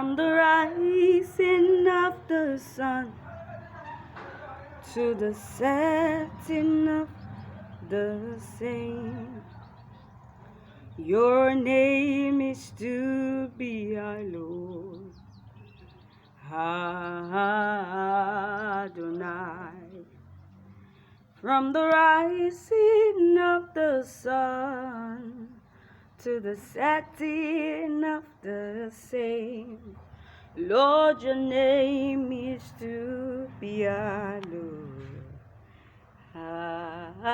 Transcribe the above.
From the rising of the sun to the setting of the same, your name is to be our Lord, Adonai. From the rising of the sun to the setting of the same, Lord, your name is to be our Lord, Adonai,